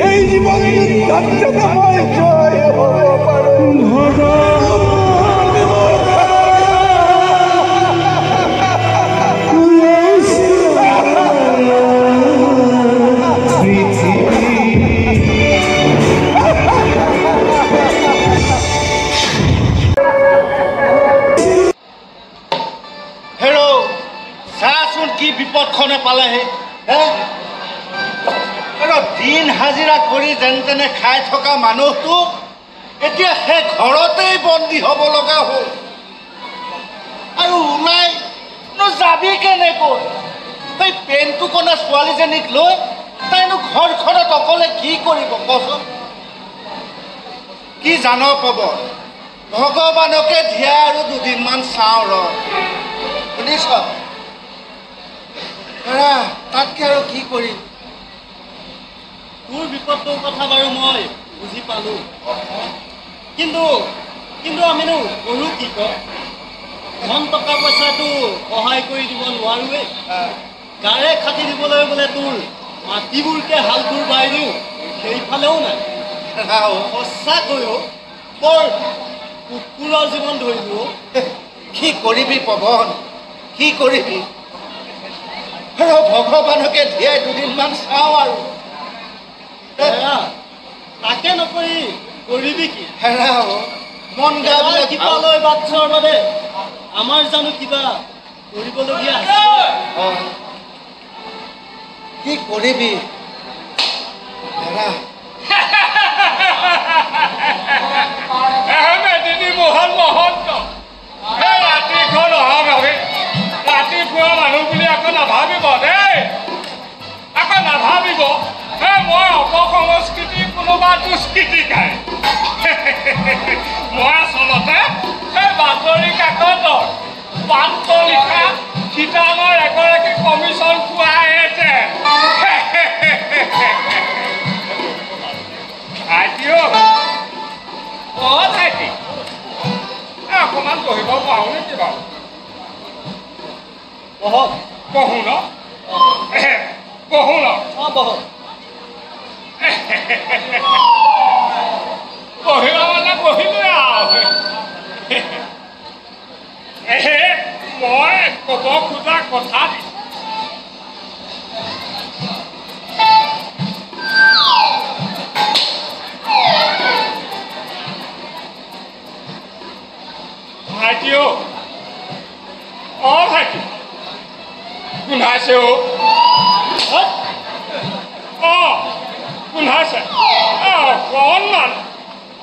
এই জীৱন যাতে মই জয় হ'ব পাৰোঁ বিপদখনে পালেহে দিন হাজিৰা কৰি যেন তেনে খাই থকা মানুহটো এতিয়া সেই ঘৰতেই বন্দী হ'ব লগা হ'ল আৰু ওলাই যাবি কেনেকৈ সেই পেনটো কণা ছোৱালীজনীক লৈ তাইনো ঘৰখনত অকলে কি কৰিব কচোন কি জান পাব ভগৱানকে ধিয়া আৰু দুদিনমান চাওঁ ৰ শুনিছ তাতকৈ আৰু কি কৰিম তোৰ বিপদটোৰ কথা বাৰু মই বুজি পালোঁ কিন্তু আমিনো কৰোঁ কি কয় ধন টকা পইচাটো সহায় কৰি দিব নোৱাৰোৱেই গাৰে খাটি দিবলৈ বোলে তোৰ মাটিবোৰকে হালবোৰ বাই দিওঁ সেইফালেও নাই সঁচাকৈও বৰ কুকুৰৰ জীৱন ধৰিলোঁ কি কৰিবি পৱন কি কৰিবি ভগৱানকে ধিয়াই দুদিনমান চাওঁ আৰু তাকে নকৰি কৰিবি কি হেৰা মন গা কিবা লৈ বাচ্ছাৰ বাবে আমাৰ জানো কিবা কৰিবলগীয়া আছে কি কৰিবি হেৰা মহন্ত ৰাতিখন অহা ভাবে ৰাতিপুৱা মানুহ বুলি আকৌ নাভাবিব দেই আকৌ নাভাবিব মই অপসংস্কৃতিৰ কোনোবা দুষ্কৃতি খায় মই আচলতে সেই বাতৰি কাকতৰ পাত্ৰ লিখা ঠিকানৰ এগৰাকী কমিশ্যন খোৱা আহিছে ভাইটিও ভাইটি অকণমান বহিব পাৰোঁ নেকি বাৰু বহো ন বহিবা মানে বহিলোৱে আৰু মই ক'ব খোজা কথা গোন্ধাইছে গোন্ধাইছে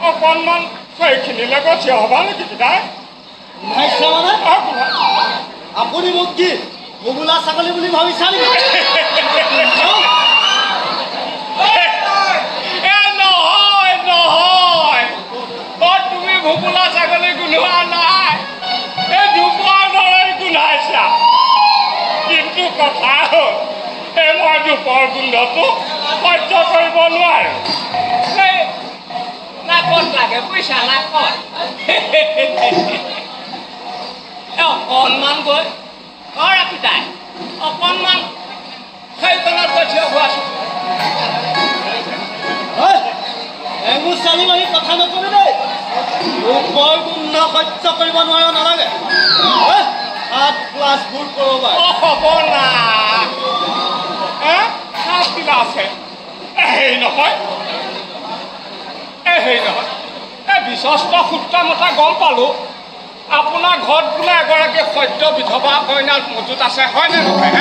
অকণমান সেইখিনিলৈ গৈ থিয় হ'বা নেকি পিতাই গোন্ধাইছে মানে আপুনি মোক কি ভোবোলা ছাগলী বুলি ভাবিছা নেকি নহয় নহয় তুমি ভোবোলা ছাগলী গোন্ধোৱা নাই এই ধূপৰ দৰে গোন্ধাইছা কিন্তু কথা হ'ল এই মই ধূপৰ গোন্ধটো সহ্য কৰিব নোৱাৰো নাকত লাগে পইচা নাকত অকণমান গৈ পিতাই অকণমান সেইকণত গৈ থিয় হোৱাচোন এঙুৰ চালি মাৰি কথা নকবি দেই বৰ গোন্ধ সহ্য কৰিব নোৱাৰা নালাগে 7 ক্লাছবোৰ কৰবা হ'ব না কিবা আছে হেৰি নহয় এই বিশ্বস্ত সূত্ৰ মতে গম পালোঁ আপোনাৰ ঘৰত বোলে এগৰাকী সদ্য বিধৱা কইনা মজুত আছে হয়নে নহয় হে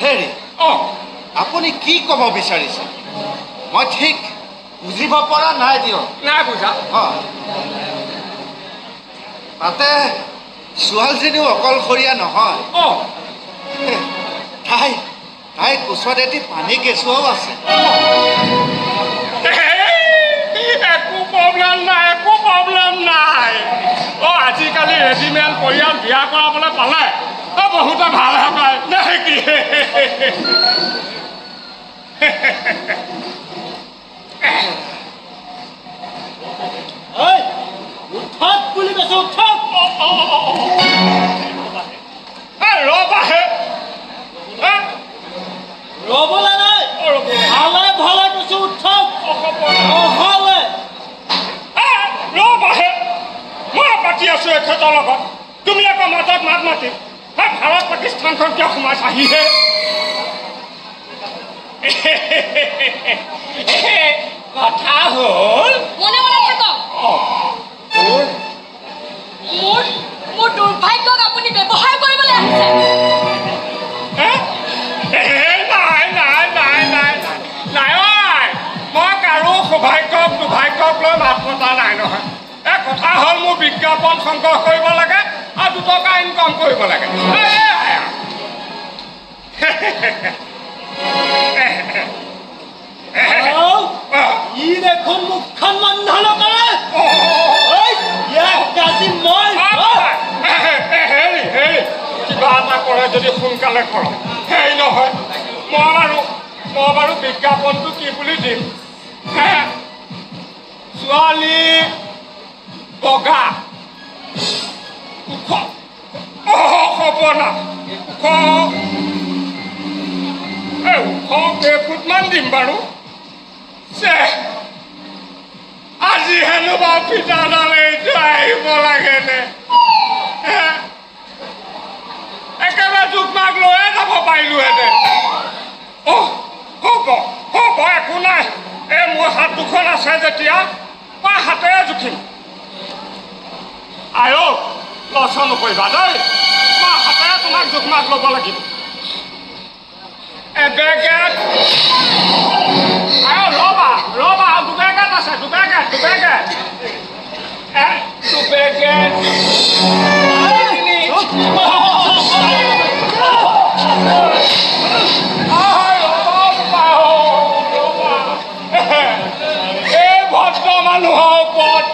হেৰি আপুনি কি ক'ব বিচাৰিছে মই ঠিক বুজিব পৰা নাই দিয়ক নাই বুজা তাতে ছোৱালীজনীও অকলশৰীয়া নহয় তাই কোচত এটি পানী কেঁচুৱাও আছে একো প্ৰব্লেম নাই আজিকালি ৰেডিমেড পৰিয়াল বিয়া কৰাবলৈ পালে বহুতে ভালহে পায় নে কি উঠক বুলি কৈছে উঠক ৰবাহে ৰ'বলৈ নাই ভালে ভালে কৈছে উঠক নহ'লে ৰবাহে মই পাতি আছো এখেতৰ লগত তুমি আকৌ মাজত মাত মাতি ভাৰত পাকিস্তানখন কিয় সোমাইছাহিহে কথা হ'ল মনে মনে থাকক মোৰ দুৰ্ভাগ্যক আপুনি ব্যৱহাৰ কৰিবলৈ আহিছে নাই মই কাৰো সৌভাগ্যক দুৰ্ভাগ্যক লৈ মাত মতা নাই নহয় কথা হ'ল মোৰ বিজ্ঞাপন সংগ্ৰহ কৰিব লাগে আৰু 2 টকা ইনকাম কৰিব লাগে ই দেখোন মুখখন বন্ধ নকৰে ইয়াক গাজি মই হেৰি কিবা এটা কৰে যদি সোনকালে কৰক হেৰি নহয় মই বাৰু বিজ্ঞাপনটো কি বুলি দিম ছোৱালী বগা ওখ হ'ব না ওখ কেইফুটমান দিম বাৰু আজি হেনো বাৰু পিতাডাল এইটো আহিব লাগেনে একেবাৰে জোখমাক লৈয়ে যাব পাৰিলোহেঁতেন হ'ব একো নাই এই মোৰ হাত দুখন আছে যেতিয়া মই হাতেৰে জুখিম আয়ক লচৰ নকৰিবা দেই মই হাতেৰে তোমাক জোখমাক ল'ব লাগিব এবেগেট ৰবা দুবেগেট আছে দুবেগেট এই ভদ্ৰ মানুহৰ ওপৰত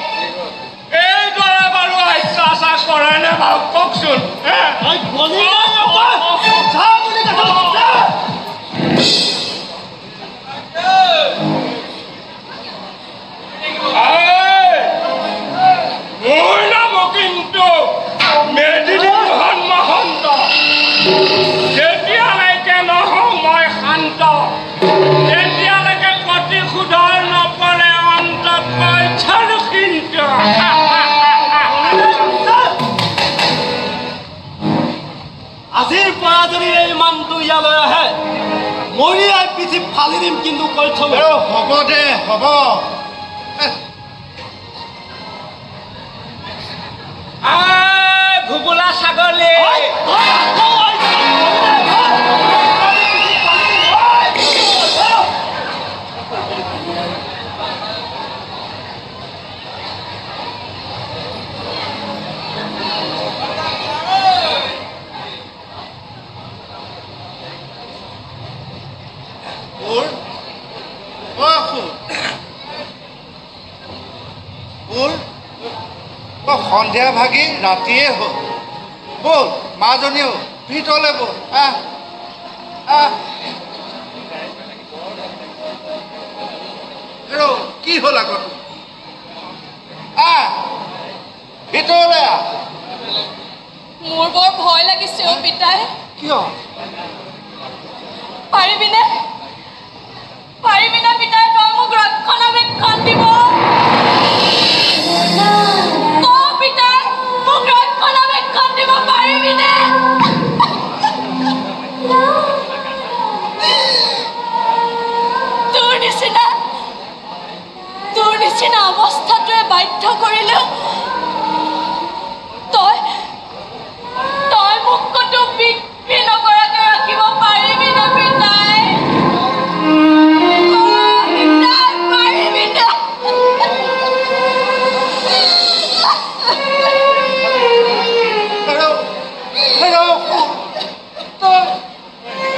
এইদৰে বাৰু অত্যাচাৰ কৰেনে বাৰু কওকচোন মোৰ নাম কিন্তু মেদিনীমোহন মহন্ত যেতিয়ালৈকে নহওঁ মই শান্ত তেতিয়ালৈকে প্ৰতিশোধৰ নপৰে অন্ততকৈ কিন্তু আজিৰ পৰা যদি এই মানুহটো ইয়ালৈ আহে মৰিয়াই পিঠি ফালি দিম কিন্তু কৈ থ'ব হ'ব দে হ'ব ছাগলী সন্ধিয়া ভাগি ৰাতিয়ে হ'ল ব'ল মাজনীও ভিতৰলৈ ব'ল কি হ'ল আগত ভিতৰলৈ মোৰ বৰ ভয় লাগিছে অ পিতাই কিয় পাৰিবিনে পিতাই তই মোক ৰক্ষণাবেক্ষণ দিব তোৰ নিচিনা অৱস্থাটোৱে বাধ্য কৰিলেও তই মোক কতো বিক্ৰী নকৰাকে ৰাখিব পাৰিবিনে পিতাই পাৰিবিনে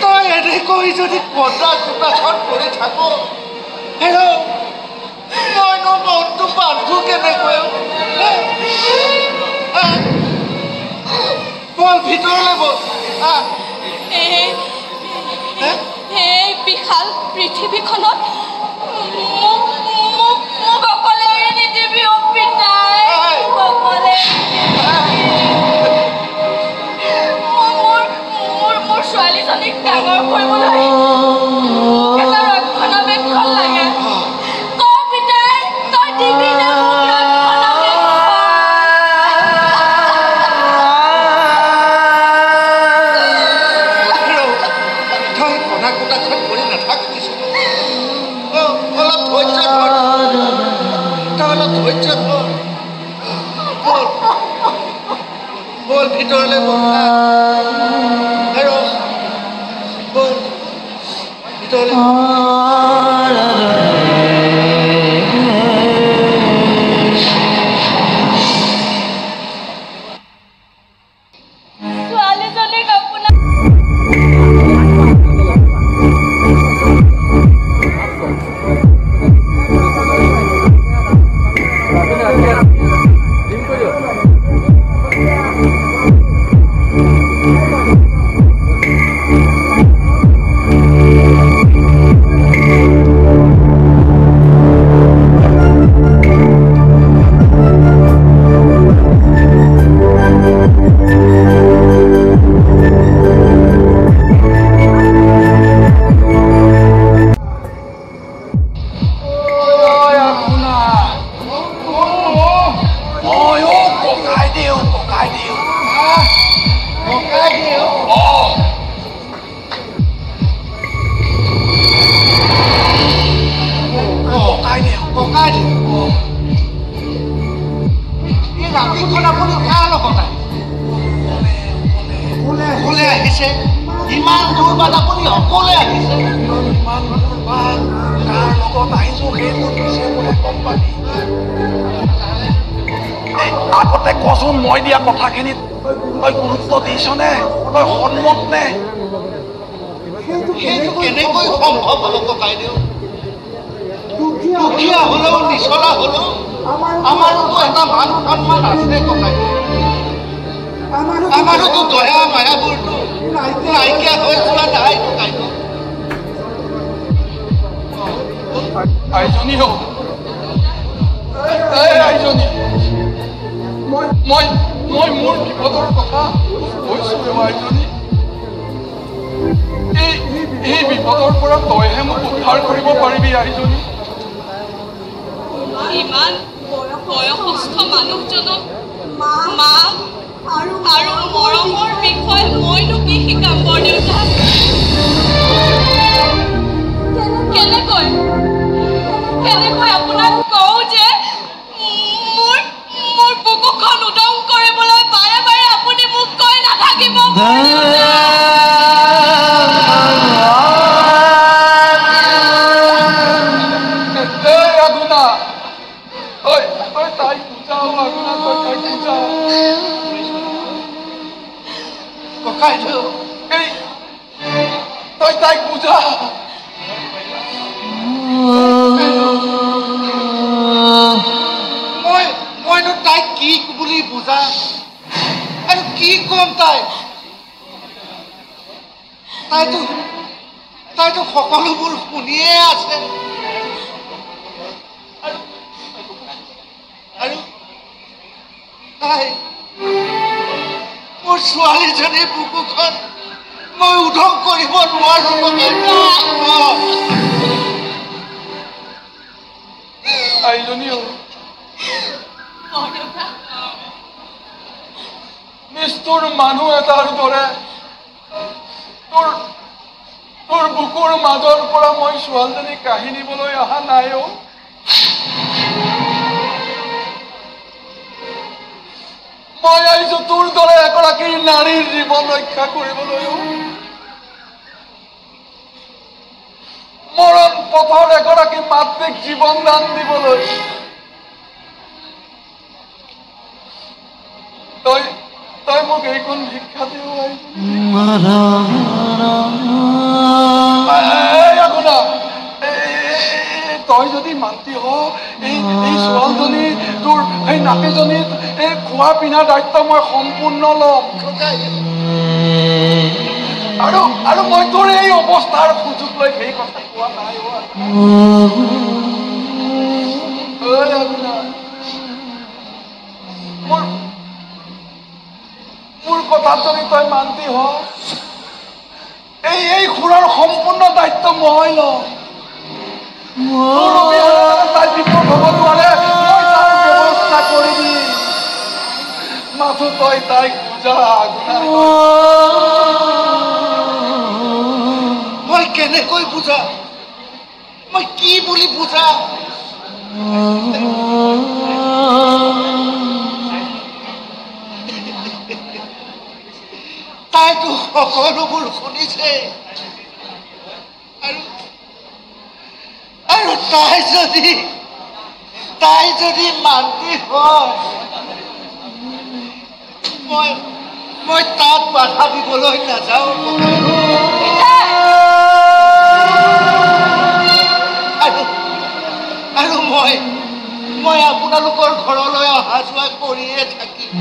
তই এনেকৈ যদি কটা চোতাখন কৰি থাক মইনো মনটো বান্ধো কেনেকৈ বল ভিতৰলৈ বল এই বিশাল পৃথিৱীখনত মোক অকলে এৰি নিদিবি অ পিতাই অকলে মোৰ ছোৱালীজনীক ডাঙৰ কৰিবলৈ এটা ৰক্ষণাবেক্ষণ লাগে ক পিতাই তই দিবি না বল ভিতৰলৈ বল ভিতৰলৈ ছোৱালীজনীক আপোনাৰ ইমান দূৰ বাদ আপুনি অকলে আহিছে ইমান দূৰ বাদ কাৰ লগত আহিছো সেইটো দিছে বোলে কোম্পানী আগতে কচোন মই দিয়া কথাখিনিত তই গুৰুত্ব দিছনে তই সন্মত নে সেইটো কেনেকৈ সম্ভৱ হ'ব ককাইদেউ দুখীয়া হ'লেও নিচলা হ'লেও আমাৰোতো এটা মান সন্মান আছে ককাইদেউ আমাৰোতো দয়া মায়াবোৰতো নাইকিয়া হৈ যোৱা নাই ককাইদেউ আইজনী হওক আইজনী মই মোৰ বিপদৰ কথা কৈছো আইজনী এই বিপদৰ পৰা তইহে মোক উদ্ধাৰ কৰিব পাৰিবি আইজনী ইমান বয়সস্থ মানুহজনক মা আৰু মৰমৰ বিষয়ে মইনো কি শিকাম বৰদেউতা কেনেকৈ আপোনাক কওঁ যে মোৰ বুকুখন উদং কৰিবলৈ বাৰে বাৰে আপুনি মোক আগুনা তই তাইক বুজাও আগুনা তই তাইক বুজা ককাইদেউ এই তই তাইক বুজা মইনো তাইক কি বুলি বুজা আৰু কি কম তাইতো সকলোবোৰ শুনিয়ে আছে আৰু তাই মোৰ ছোৱালীজনীৰ বুকুখন মই উধম কৰিব নোৱাৰো আইজনীও নিষ্ঠুৰ মানুহ এটাৰ দৰে তোৰ বুকুৰ মাজৰ পৰা মই ছোৱালীজনী কাঢ়ি নিবলৈ অহা নাই অ মই আহিছো তোৰ দৰে এগৰাকী নাৰীৰ জীৱন ৰক্ষা কৰিবলৈ মৰণ পথৰ এগৰাকী মাতৃক জীৱন দান দিবলৈ তই মোক এইখন শিক্ষা দিও আগুনা তই যদি মান্তি হ এই ছোৱালীজনী তোৰ এই নাতিজনী এই খোৱা পিন্ধাৰ দায়িত্ব মই সম্পূৰ্ণ ল'ম আৰু মই তোৰ এই অৱস্থাৰ সুযোগ লৈ সেই কথা কোৱা নাই আগুনা মোৰ কথাত যদি তই মান্তি হ এই খুৰাৰ সম্পূৰ্ণ দায়িত্ব মই ল'ম তাই বিপদ হ'ব নোৱাৰে মই তাৰ ব্যৱস্থা কৰি দিম মাথো তই তাইক বুজা মই কেনেকৈ বুজা মই কি বুলি বুজা তাইতো সকলোবোৰ শুনিছে আৰু তাই যদি মান্তি হয় মই তাত বাধা দিবলৈ নাযাওঁ আৰু মই আপোনালোকৰ ঘৰলৈ অহা যোৱা কৰিয়ে থাকিম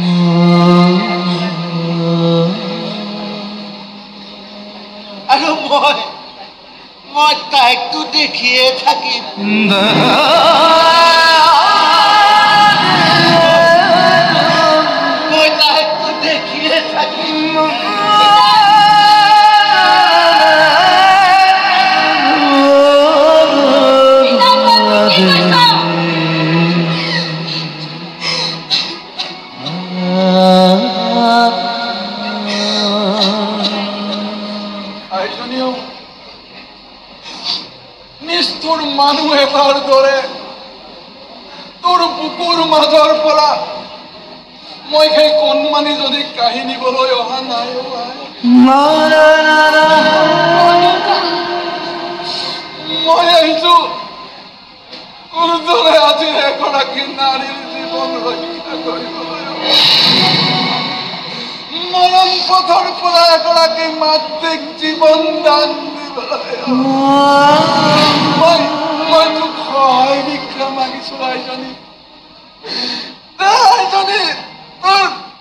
আৰু মই তাইকতো দেখিয়ে থাকিম মই তাইকতো দেখিয়ে থাকিম নিষ্ঠুৰ মানুহ এটাৰ দৰে তোৰ বুকুৰ মাজৰ পৰা মই সেই কণমানি যদি কাঢ়ি নিবলৈ অহা নাই মই আহিছো তোৰ দৰে আজি এগৰাকী নাৰীৰ জীৱন ৰক্ষা কৰিবলৈ মৰণ পথৰ পৰা এগৰাকী মাতৃক জীৱন দান মই তোক সহায় ভিক্ষা মাগিছো আইজনী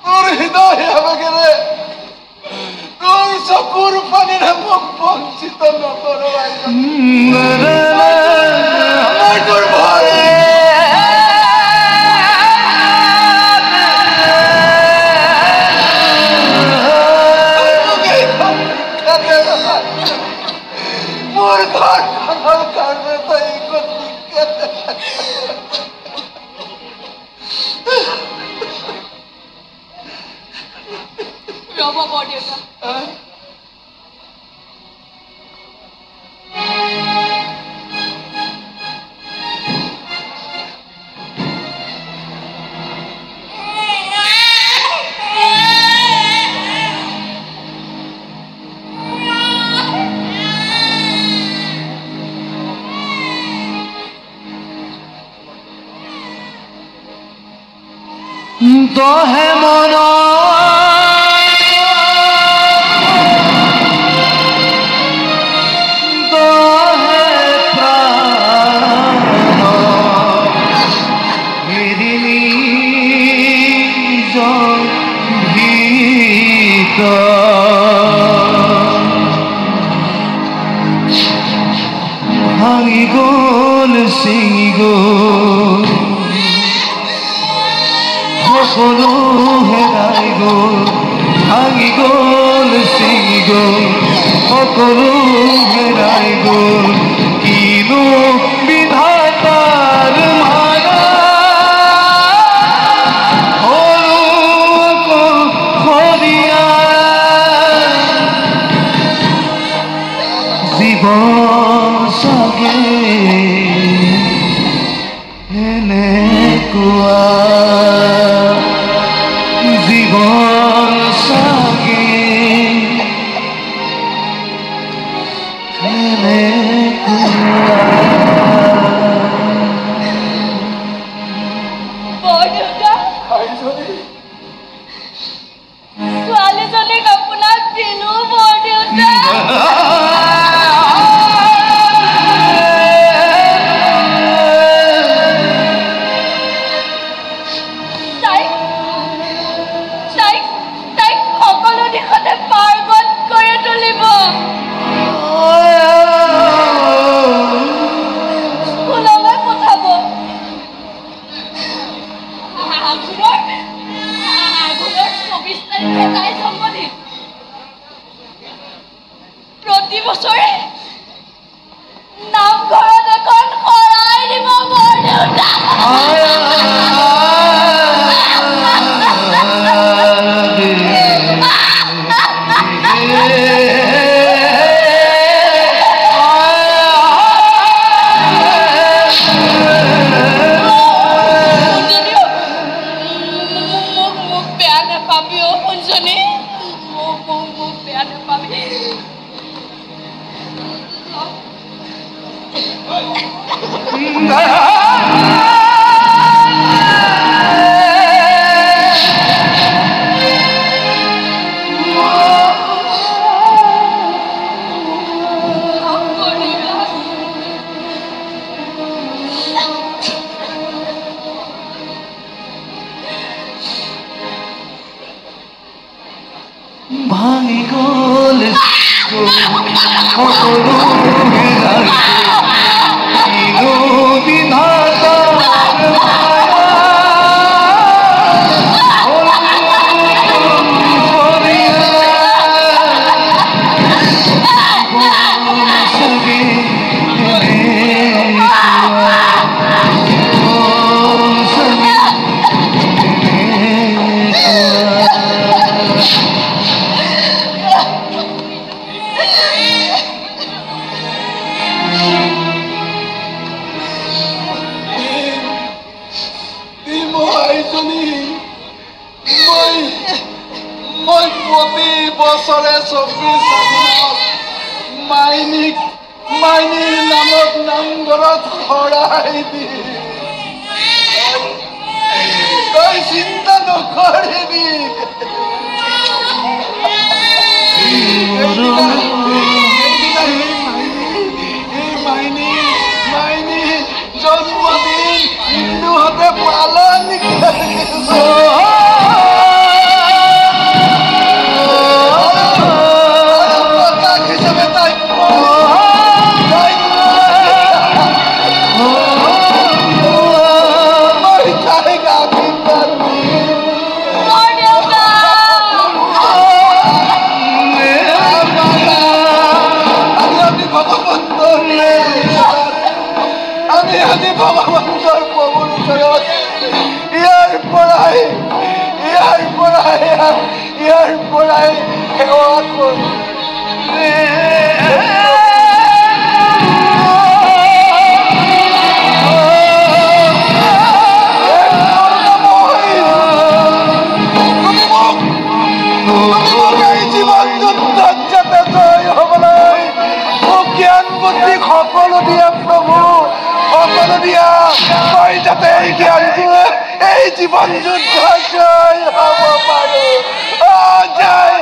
তোৰ হৃদয় আবেগেৰে তোৰ চকুৰ পানীৰে মোক বঞ্চিত নকৰো আইজনী মই তোৰ ভয় মোৰ ঘৰখনৰ কাৰণে তই ৰ'ব বৰদেউতা তহে মন তহে প্ৰাণ এৰিলি ভাঙি গল ছিঙি গল সকলো হেৰাই গল ভাঙি গল ছিঙি গল সকলো হেৰাই গল কিনো বিধাতাৰ মায়া জীবন চাগে এনেকুৱা জীবন চাগে ছোৱালীজনীক আপোনাক দিলো বৰদেউতা প্ৰতি বছৰে নামঘৰত এখন শৰাই দিব বৰদেউতা মোক বেয়া নাপাবি অ শুনছনি মোক বেয়া নাপাবি ভাঙি গল সকলো হেৰাই কিনো বিধাতাৰ মই প্ৰতি বছৰে 24 আগষ্ট মাইনীৰ নামত নামঘৰত শৰাই দি তই চিন্তা নকৰিবি মাইনী জন্মদিন হিন্দুহঁতে পালন আজি ভগৱন্তৰ প্ৰভুৰ ওচৰত ইয়াৰ পৰাই সেৱা কৰোঁ জীৱন যুদ্ধত যাতে জয় হ'বলৈ মোক জ্ঞান বুদ্ধি সকলো দিয়া প্ৰভু সকলো দিয়া তই যাতে এই এই জীৱন যুদ্ধ জয় হ'ব পাৰো। জয়